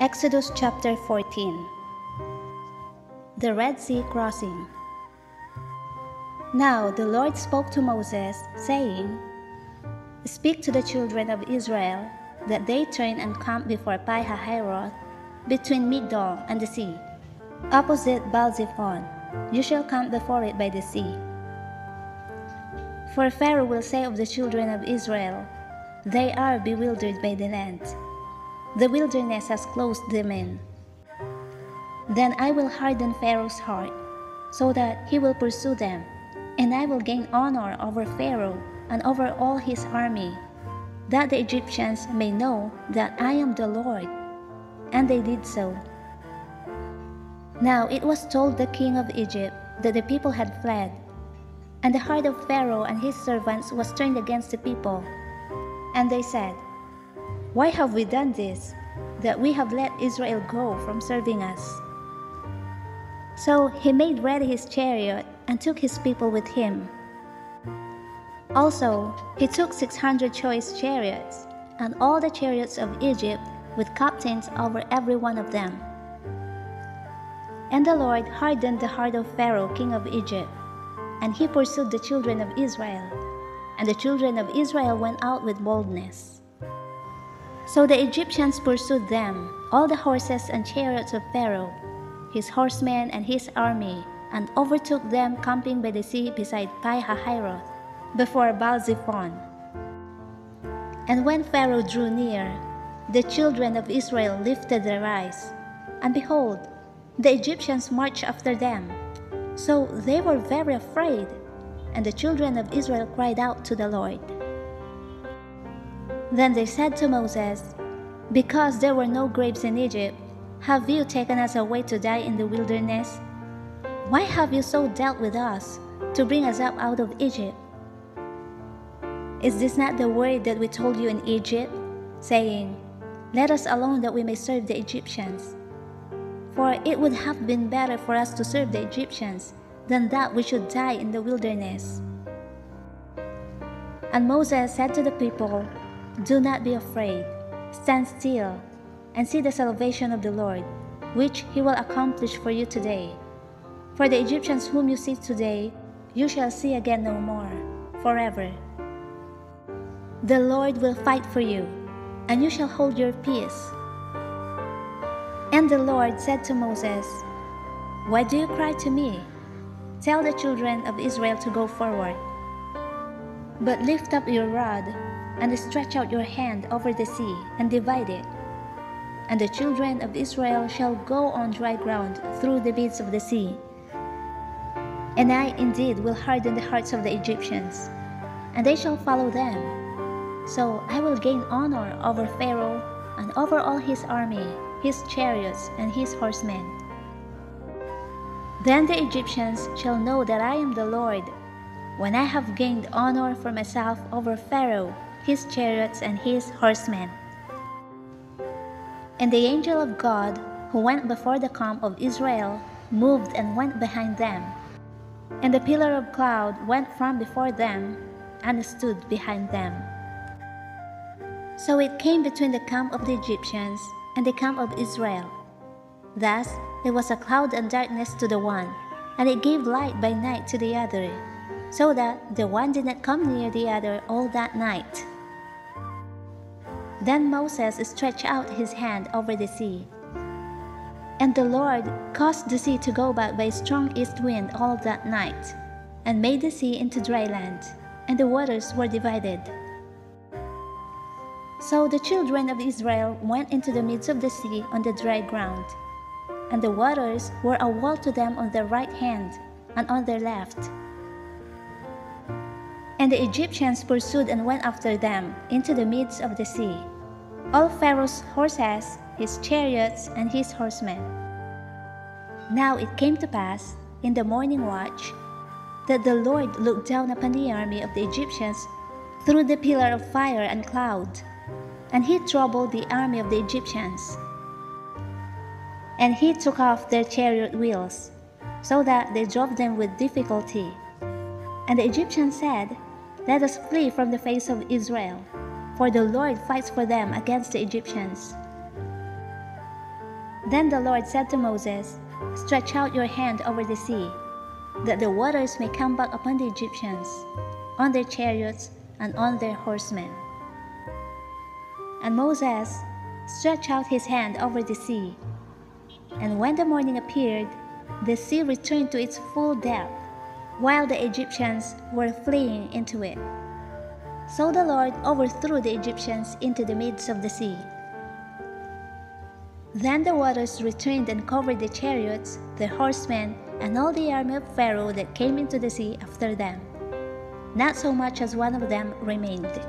Exodus chapter 14. The Red Sea Crossing. Now the Lord spoke to Moses, saying, "Speak to the children of Israel, that they turn and camp before Pi Hahiroth, between Migdol and the sea, opposite Baal Zephon. You shall camp before it by the sea. For Pharaoh will say of the children of Israel, they are bewildered by the land. The wilderness has closed them in. Then I will harden Pharaoh's heart, so that he will pursue them, and I will gain honor over Pharaoh and over all his army, that the Egyptians may know that I am the Lord." And they did so. Now it was told the king of Egypt that the people had fled, and the heart of Pharaoh and his servants was turned against the people. And they said, "Why have we done this, that we have let Israel go from serving us?" So he made ready his chariot and took his people with him. Also he took 600 choice chariots, and all the chariots of Egypt, with captains over every one of them. And the Lord hardened the heart of Pharaoh king of Egypt, and he pursued the children of Israel, and the children of Israel went out with boldness. So the Egyptians pursued them, all the horses and chariots of Pharaoh, his horsemen and his army, and overtook them camping by the sea beside Pi Hahiroth, before Baal Zephon. And when Pharaoh drew near, the children of Israel lifted their eyes, and behold, the Egyptians marched after them. So they were very afraid, and the children of Israel cried out to the Lord. Then they said to Moses, "Because there were no graves in Egypt, have you taken us away to die in the wilderness? Why have you so dealt with us, to bring us up out of Egypt? Is this not the word that we told you in Egypt, saying, 'Let us alone that we may serve the Egyptians'? For it would have been better for us to serve the Egyptians than that we should die in the wilderness." And Moses said to the people, "Do not be afraid. Stand still, and see the salvation of the Lord, which he will accomplish for you today. For the Egyptians whom you see today, you shall see again no more, forever. The Lord will fight for you, and you shall hold your peace." And the Lord said to Moses, "Why do you cry to me? Tell the children of Israel to go forward. But lift up your rod, and stretch out your hand over the sea, and divide it. And the children of Israel shall go on dry ground through the midst of the sea. And I indeed will harden the hearts of the Egyptians, and they shall follow them. So I will gain honor over Pharaoh and over all his army, his chariots, and his horsemen. Then the Egyptians shall know that I am the Lord, when I have gained honor for myself over Pharaoh, his chariots, and his horsemen." And the angel of God, who went before the camp of Israel, moved and went behind them. And the pillar of cloud went from before them, and stood behind them. So it came between the camp of the Egyptians and the camp of Israel. Thus there was a cloud and darkness to the one, and it gave light by night to the other, so that the one did not come near the other all that night. Then Moses stretched out his hand over the sea, and the Lord caused the sea to go back by a strong east wind all that night, and made the sea into dry land, and the waters were divided. So the children of Israel went into the midst of the sea on the dry ground, and the waters were a wall to them on their right hand and on their left. And the Egyptians pursued and went after them into the midst of the sea, all Pharaoh's horses, his chariots, and his horsemen. Now it came to pass in the morning watch that the Lord looked down upon the army of the Egyptians through the pillar of fire and cloud, and he troubled the army of the Egyptians. And he took off their chariot wheels, so that they drove them with difficulty. And the Egyptians said, "Let us flee from the face of Israel, for the Lord fights for them against the Egyptians." Then the Lord said to Moses, "Stretch out your hand over the sea, that the waters may come back upon the Egyptians, on their chariots and on their horsemen." And Moses stretched out his hand over the sea, and when the morning appeared, the sea returned to its full depth, while the Egyptians were fleeing into it. So the Lord overthrew the Egyptians into the midst of the sea. Then the waters returned and covered the chariots, the horsemen, and all the army of Pharaoh that came into the sea after them. Not so much as one of them remained.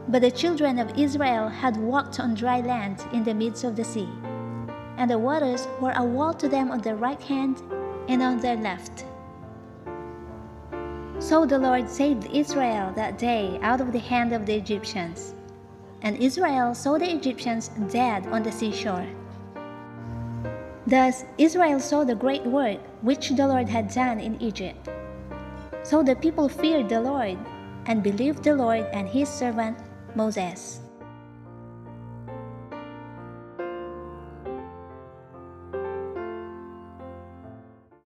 But the children of Israel had walked on dry land in the midst of the sea, and the waters were a wall to them on their right hand and on their left. So the Lord saved Israel that day out of the hand of the Egyptians, and Israel saw the Egyptians dead on the seashore. Thus Israel saw the great work which the Lord had done in Egypt. So the people feared the Lord and believed the Lord and his servant Moses.